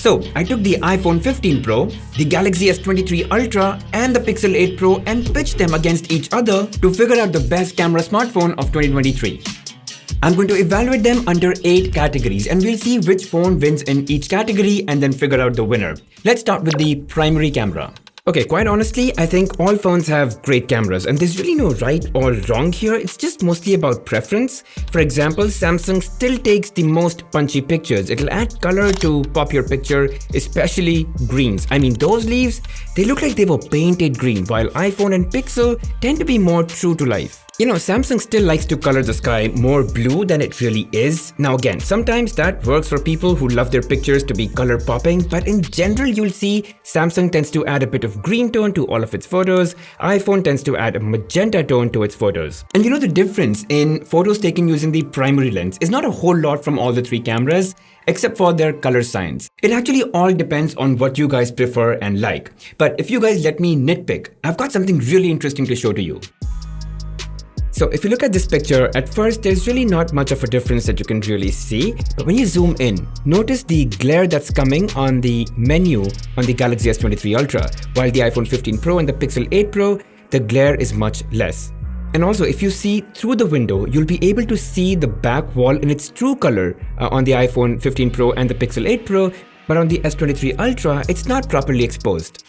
So I took the iPhone 15 Pro, the Galaxy S23 Ultra and the Pixel 8 Pro and pitched them against each other to figure out the best camera smartphone of 2023. I'm going to evaluate them under 8 categories and we'll see which phone wins in each category and then figure out the winner. Let's start with the primary camera. Okay, quite honestly, I think all phones have great cameras and there's really no right or wrong here. It's just mostly about preference. For example, Samsung still takes the most punchy pictures. It'll add color to pop your picture, especially greens. I mean, those leaves, they look like they were painted green, while iPhone and Pixel tend to be more true to life. You know, Samsung still likes to color the sky more blue than it really is. Now again, sometimes that works for people who love their pictures to be color popping, but in general you'll see Samsung tends to add a bit of green tone to all of its photos, iPhone tends to add a magenta tone to its photos. And you know the difference in photos taken using the primary lens is not a whole lot from all the 3 cameras, except for their color science. It actually all depends on what you guys prefer and like. But if you guys let me nitpick, I've got something really interesting to show to you. So if you look at this picture, at first there's really not much of a difference that you can really see, but when you zoom in, notice the glare that's coming on the menu on the Galaxy S23 Ultra, while the iPhone 15 Pro and the Pixel 8 Pro, the glare is much less. And also if you see through the window, you'll be able to see the back wall in its true color on the iPhone 15 Pro and the Pixel 8 Pro, but on the S23 Ultra, it's not properly exposed.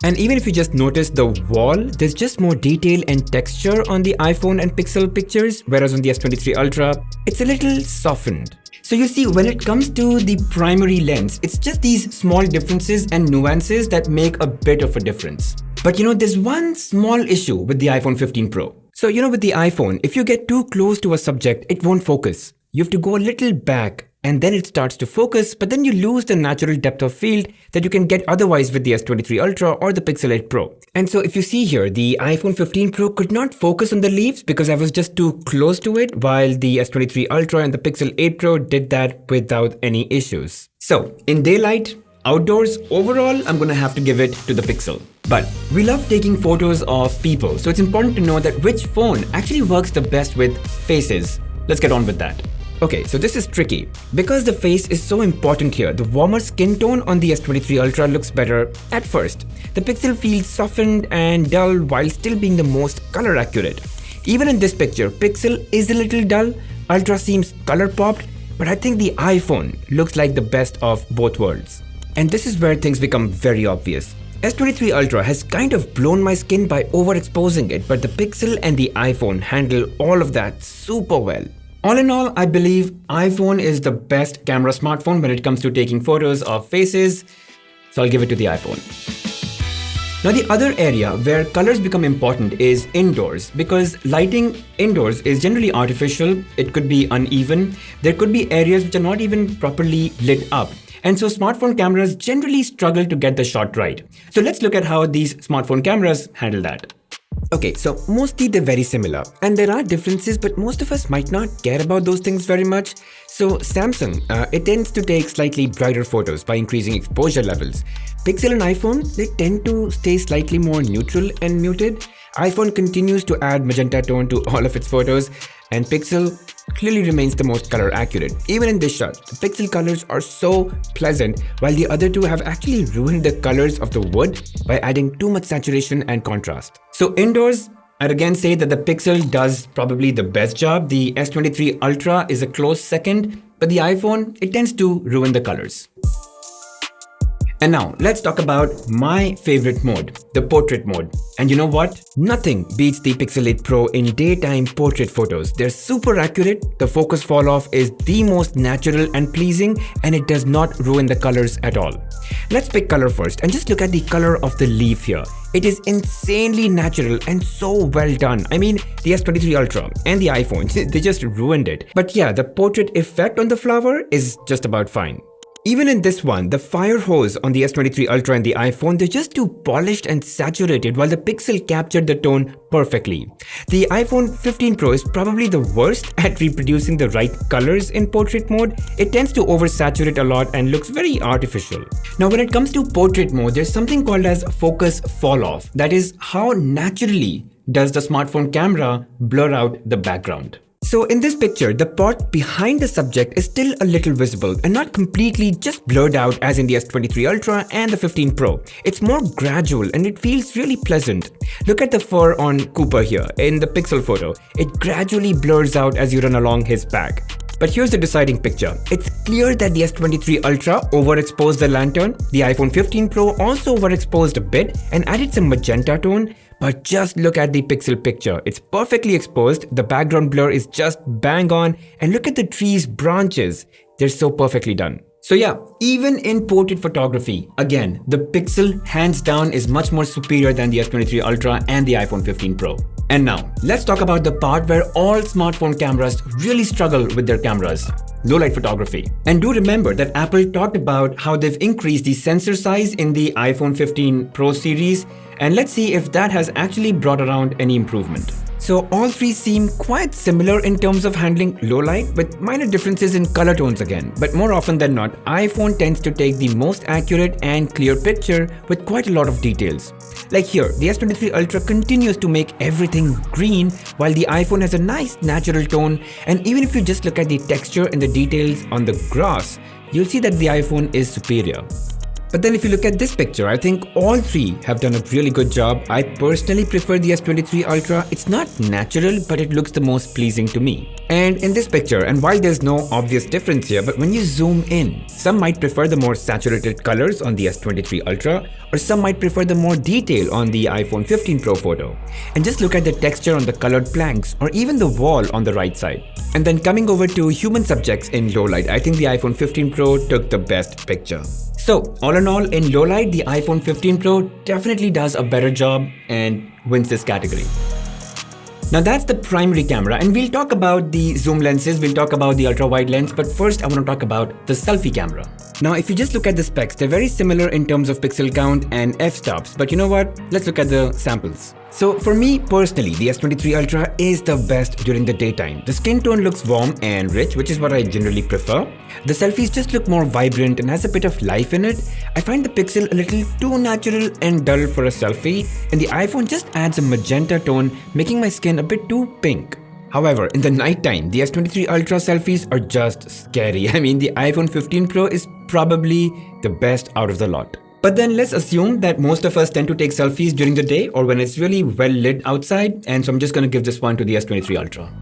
And even if you just notice the wall, there's just more detail and texture on the iPhone and Pixel pictures, whereas on the S23 Ultra, it's a little softened. So you see, when it comes to the primary lens, it's just these small differences and nuances that make a bit of a difference. But you know, there's one small issue with the iPhone 15 Pro. So you know, with the iPhone, if you get too close to a subject, it won't focus. You have to go a little back and then it starts to focus, but then you lose the natural depth of field that you can get otherwise with the S23 Ultra or the Pixel 8 Pro. And so if you see here, the iPhone 15 Pro could not focus on the leaves because I was just too close to it, while the S23 Ultra and the Pixel 8 Pro did that without any issues. So in daylight, outdoors, overall, I'm gonna have to give it to the Pixel. But we love taking photos of people, so it's important to know that which phone actually works the best with faces. Let's get on with that. Okay, so this is tricky. Because the face is so important here, the warmer skin tone on the S23 Ultra looks better at first. The Pixel feels softened and dull while still being the most color accurate. Even in this picture, Pixel is a little dull, Ultra seems color popped, but I think the iPhone looks like the best of both worlds. And this is where things become very obvious. S23 Ultra has kind of blown my skin by overexposing it, but the Pixel and the iPhone handle all of that super well. All in all, I believe iPhone is the best camera smartphone when it comes to taking photos of faces, so I'll give it to the iPhone. Now the other area where colors become important is indoors, because lighting indoors is generally artificial, it could be uneven, there could be areas which are not even properly lit up. And so smartphone cameras generally struggle to get the shot right. So let's look at how these smartphone cameras handle that. Okay, so mostly they're very similar and there are differences, but most of us might not care about those things very much. So Samsung, it tends to take slightly brighter photos by increasing exposure levels. Pixel and iPhone, they tend to stay slightly more neutral and muted. iPhone continues to add magenta tone to all of its photos, and Pixel clearly remains the most color accurate. Even in this shot, the Pixel colors are so pleasant, while the other two have actually ruined the colors of the wood by adding too much saturation and contrast. So indoors, I'd again say that the Pixel does probably the best job. The S23 Ultra is a close second, but the iPhone, it tends to ruin the colors. And now let's talk about my favorite mode, the portrait mode. And you know what? Nothing beats the Pixel 8 Pro in daytime portrait photos. They're super accurate, the focus fall off is the most natural and pleasing, and it does not ruin the colors at all. Let's pick color first and just look at the color of the leaf here. It is insanely natural and so well done. I mean, the S23 Ultra and the iPhone, they just ruined it. But yeah, the portrait effect on the flower is just about fine. Even in this one, the fire hose on the S23 Ultra and the iPhone, they're just too polished and saturated, while the Pixel captured the tone perfectly. The iPhone 15 Pro is probably the worst at reproducing the right colors in portrait mode. It tends to oversaturate a lot and looks very artificial. Now when it comes to portrait mode, there's something called as focus fall off. That is how naturally does the smartphone camera blur out the background. So in this picture, the pot behind the subject is still a little visible and not completely just blurred out as in the S23 Ultra and the 15 Pro. It's more gradual and it feels really pleasant. Look at the fur on Cooper here in the pixel photo. It gradually blurs out as you run along his back. But here's the deciding picture. It's clear that the S23 Ultra overexposed the lantern. The iPhone 15 Pro also overexposed a bit and added some magenta tone. But just look at the pixel picture. It's perfectly exposed. The background blur is just bang on. And look at the tree's branches. They're so perfectly done. So yeah, even in portrait photography, again, the Pixel hands down is much more superior than the S23 Ultra and the iPhone 15 Pro. And now, let's talk about the part where all smartphone cameras really struggle with their cameras, low-light photography. And do remember that Apple talked about how they've increased the sensor size in the iPhone 15 Pro series, and let's see if that has actually brought around any improvement. So all three seem quite similar in terms of handling low light, with minor differences in color tones again. But more often than not, iPhone tends to take the most accurate and clear picture with quite a lot of details. Like here, the S23 Ultra continues to make everything green, while the iPhone has a nice natural tone. And even if you just look at the texture and the details on the grass, you'll see that the iPhone is superior. But then if you look at this picture, I think all three have done a really good job. I personally prefer the S23 Ultra. It's not natural, but it looks the most pleasing to me. And in this picture, and while there's no obvious difference here, but when you zoom in, some might prefer the more saturated colors on the S23 Ultra, or some might prefer the more detail on the iPhone 15 Pro photo. And just look at the texture on the colored planks, or even the wall on the right side. And then coming over to human subjects in low light, I think the iPhone 15 Pro took the best picture. So, all in all, in low light, the iPhone 15 Pro definitely does a better job and wins this category. Now that's the primary camera, and we'll talk about the zoom lenses, we'll talk about the ultra-wide lens, but first I want to talk about the selfie camera. Now if you just look at the specs, they're very similar in terms of pixel count and f-stops, but you know what? Let's look at the samples. So for me personally, the S23 Ultra is the best during the daytime. The skin tone looks warm and rich, which is what I generally prefer. The selfies just look more vibrant and has a bit of life in it. I find the Pixel a little too natural and dull for a selfie, and the iPhone just adds a magenta tone, making my skin a bit too pink. However, in the nighttime, the S23 Ultra selfies are just scary. I mean, the iPhone 15 Pro is probably the best out of the lot. But then let's assume that most of us tend to take selfies during the day or when it's really well lit outside, and so I'm just going to give this one to the S23 Ultra.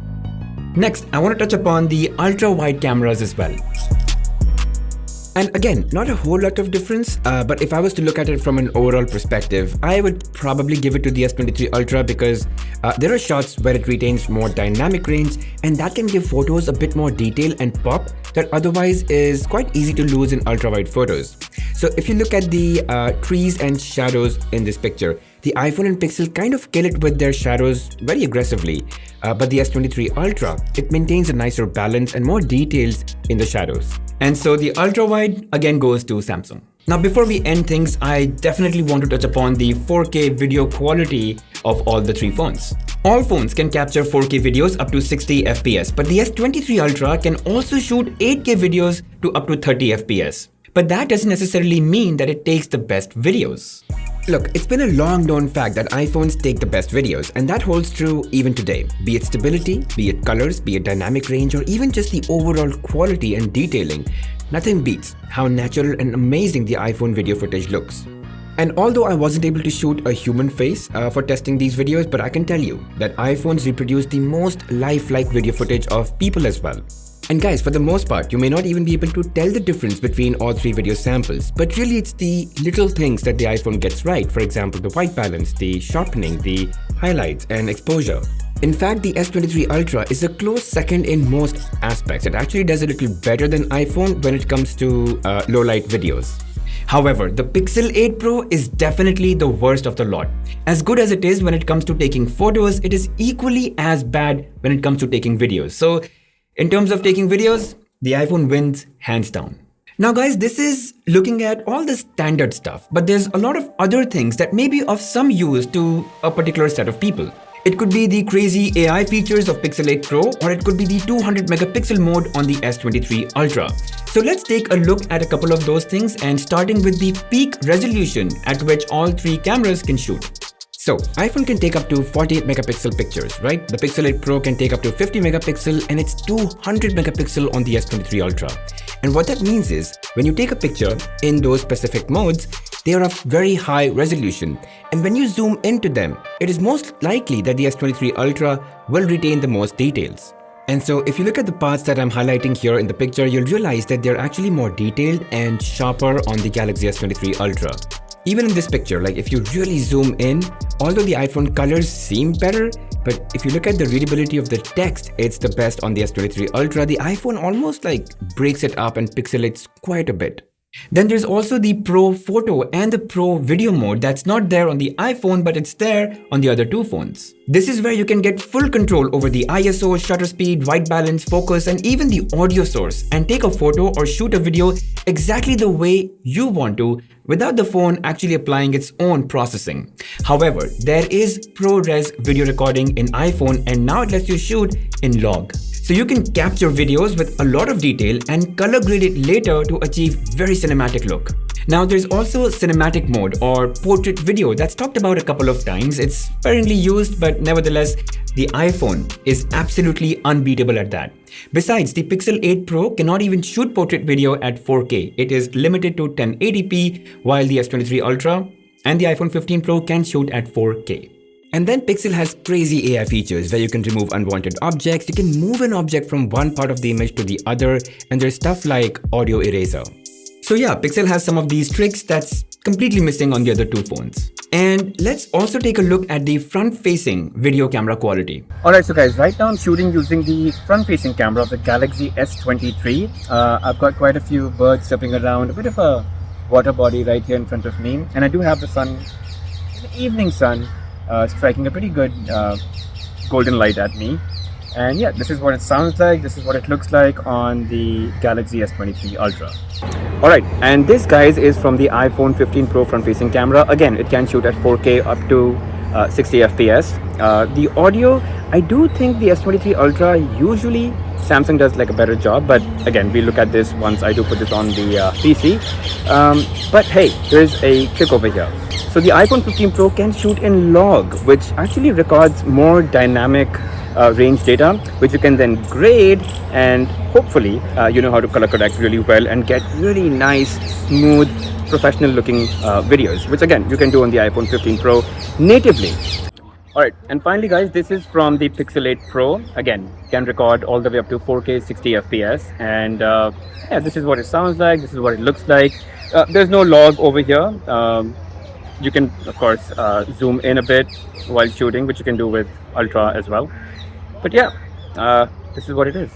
Next, I want to touch upon the ultra-wide cameras as well. And again, not a whole lot of difference, but if I was to look at it from an overall perspective, I would probably give it to the S23 Ultra because there are shots where it retains more dynamic range, and that can give photos a bit more detail and pop that otherwise is quite easy to lose in ultra-wide photos. So if you look at the trees and shadows in this picture, the iPhone and Pixel kind of kill it with their shadows very aggressively, but the S23 Ultra, it maintains a nicer balance and more details in the shadows. And so the ultra-wide again goes to Samsung. Now before we end things, I definitely want to touch upon the 4K video quality of all the three phones. All phones can capture 4K videos up to 60 FPS, but the S23 Ultra can also shoot 8K videos to up to 30 FPS. But that doesn't necessarily mean that it takes the best videos. Look, it's been a long known fact that iPhones take the best videos, and that holds true even today. Be it stability, be it colors, be it dynamic range, or even just the overall quality and detailing, nothing beats how natural and amazing the iPhone video footage looks. And although I wasn't able to shoot a human face for testing these videos, but I can tell you that iPhones reproduce the most lifelike video footage of people as well. And guys, for the most part, you may not even be able to tell the difference between all three video samples, but really it's the little things that the iPhone gets right. For example, the white balance, the sharpening, the highlights and exposure. In fact, the S23 Ultra is a close second in most aspects. It actually does a little better than iPhone when it comes to low light videos. However, the Pixel 8 Pro is definitely the worst of the lot. As good as it is when it comes to taking photos, it is equally as bad when it comes to taking videos. So in terms of taking videos, the iPhone wins hands down. Now guys, this is looking at all the standard stuff, but there's a lot of other things that may be of some use to a particular set of people. It could be the crazy AI features of Pixel 8 Pro, or it could be the 200 megapixel mode on the S23 Ultra. So let's take a look at a couple of those things, and starting with the peak resolution at which all three cameras can shoot. So iPhone can take up to 48 megapixel pictures, right? The Pixel 8 Pro can take up to 50 megapixel and it's 200 megapixel on the S23 Ultra. And what that means is when you take a picture in those specific modes, they are of very high resolution. And when you zoom into them, it is most likely that the S23 Ultra will retain the most details. And so if you look at the parts that I'm highlighting here in the picture, you'll realize that they're actually more detailed and sharper on the Galaxy S23 Ultra. Even in this picture, like if you really zoom in, although the iPhone colors seem better, but if you look at the readability of the text, it's the best on the S23 Ultra. The iPhone almost like breaks it up and pixelates quite a bit. Then there's also the Pro Photo and the Pro Video mode that's not there on the iPhone, but it's there on the other two phones. This is where you can get full control over the ISO, shutter speed, white balance, focus, and even the audio source and take a photo or shoot a video exactly the way you want to without the phone actually applying its own processing. However, there is ProRes video recording in iPhone and now it lets you shoot in log. So you can capture videos with a lot of detail and color grade it later to achieve very cinematic look. Now there's also cinematic mode or portrait video that's talked about a couple of times. It's sparingly used, but nevertheless, the iPhone is absolutely unbeatable at that. Besides, the Pixel 8 Pro cannot even shoot portrait video at 4K. It is limited to 1080p, while the S23 Ultra and the iPhone 15 Pro can shoot at 4K. And then Pixel has crazy AI features where you can remove unwanted objects, you can move an object from one part of the image to the other, and there's stuff like audio eraser. So yeah, Pixel has some of these tricks that's completely missing on the other two phones. And let's also take a look at the front-facing video camera quality. Alright, so guys, right now I'm shooting using the front-facing camera of the Galaxy S23. I've got quite a few birds jumping around, a bit of a water body right here in front of me. And I do have the sun, the evening sun, striking a pretty good golden light at me. And yeah, this is what it sounds like, this is what it looks like on the Galaxy S23 Ultra. Alright, and this guys is from the iPhone 15 Pro front-facing camera. Again, it can shoot at 4K up to 60 FPS. The audio, I do think the S23 Ultra, usually Samsung does like a better job, but again, we'll look at this once I do put this on the PC. But hey, there's a trick over here. So the iPhone 15 Pro can shoot in log, which actually records more dynamic range data, which you can then grade, and hopefully you know how to color correct really well and get really nice, smooth, professional looking videos, which again you can do on the iPhone 15 Pro natively. Alright, and finally guys, this is from the Pixel 8 Pro. Again, can record all the way up to 4K 60 FPS, and yeah, this is what it sounds like, this is what it looks like. There's no log over here. You can of course zoom in a bit while shooting, which you can do with Ultra as well. But yeah, this is what it is.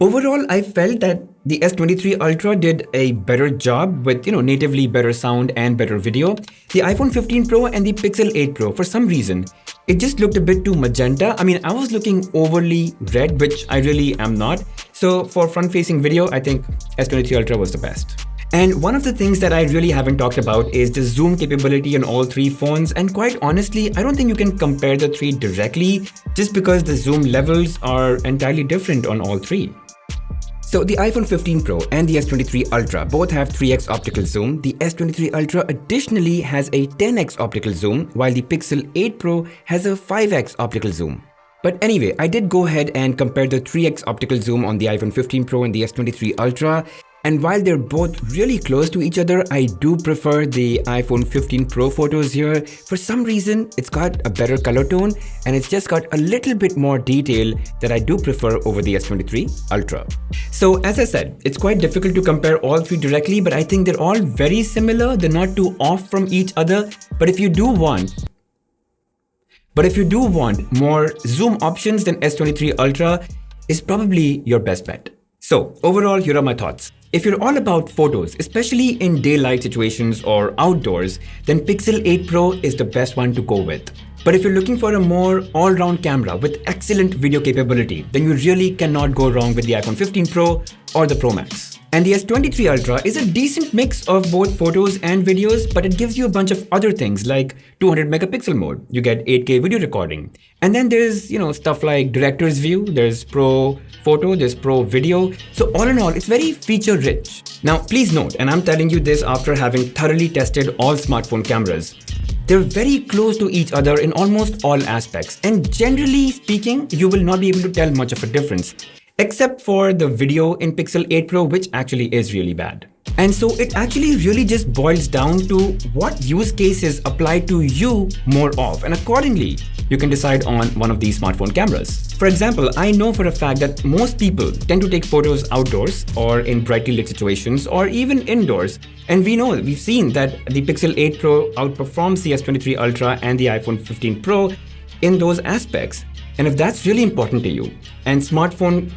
Overall, I felt that the S23 Ultra did a better job with, natively better sound and better video. The iPhone 15 Pro and the Pixel 8 Pro, for some reason, it just looked a bit too magenta. I mean, I was looking overly red, which I really am not. So for front-facing video, I think S23 Ultra was the best. And one of the things that I really haven't talked about is the zoom capability on all three phones, and quite honestly, I don't think you can compare the three directly just because the zoom levels are entirely different on all three. So the iPhone 15 Pro and the S23 Ultra both have 3x optical zoom. The S23 Ultra additionally has a 10x optical zoom, while the Pixel 8 Pro has a 5x optical zoom. But anyway, I did go ahead and compare the 3x optical zoom on the iPhone 15 Pro and the S23 Ultra. And while they're both really close to each other, I do prefer the iPhone 15 Pro photos here. For some reason, it's got a better color tone and it's just got a little bit more detail that I do prefer over the S23 Ultra. So as I said, it's quite difficult to compare all three directly, but I think they're all very similar. They're not too off from each other. But if you do want more zoom options, then S23 Ultra is probably your best bet. So overall, here are my thoughts. If you're all about photos, especially in daylight situations or outdoors, then Pixel 8 Pro is the best one to go with. But if you're looking for a more all-round camera with excellent video capability, then you really cannot go wrong with the iPhone 15 Pro or the Pro Max. And the S23 Ultra is a decent mix of both photos and videos, but it gives you a bunch of other things like 200 megapixel mode. You get 8K video recording. And then there's, stuff like director's view, there's Pro Photo, there's Pro Video. So all in all, it's very feature rich. Now, please note, and I'm telling you this after having thoroughly tested all smartphone cameras, They're very close to each other in almost all aspects, and generally speaking, you will not be able to tell much of a difference, except for the video in Pixel 8 Pro, which actually is really bad. And so it actually really just boils down to what use cases apply to you more of, and accordingly, you can decide on one of these smartphone cameras. For example, I know for a fact that most people tend to take photos outdoors or in brightly lit situations or even indoors. And we've seen that the Pixel 8 Pro outperforms the S23 Ultra and the iPhone 15 Pro in those aspects. And if that's really important to you, and smartphone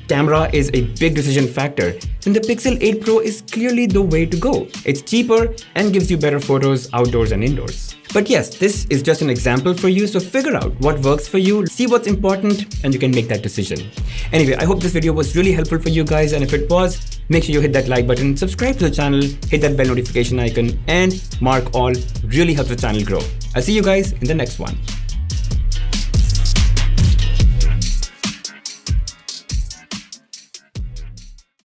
camera is a big decision factor, then the Pixel 8 Pro is clearly the way to go. It's cheaper and gives you better photos outdoors and indoors. But yes, this is just an example for you, so figure out what works for you, see what's important, and you can make that decision. Anyway, I hope this video was really helpful for you guys, and if it was, make sure you hit that like button, subscribe to the channel, hit that bell notification icon, and mark all. Really helps the channel grow. I'll see you guys in the next one.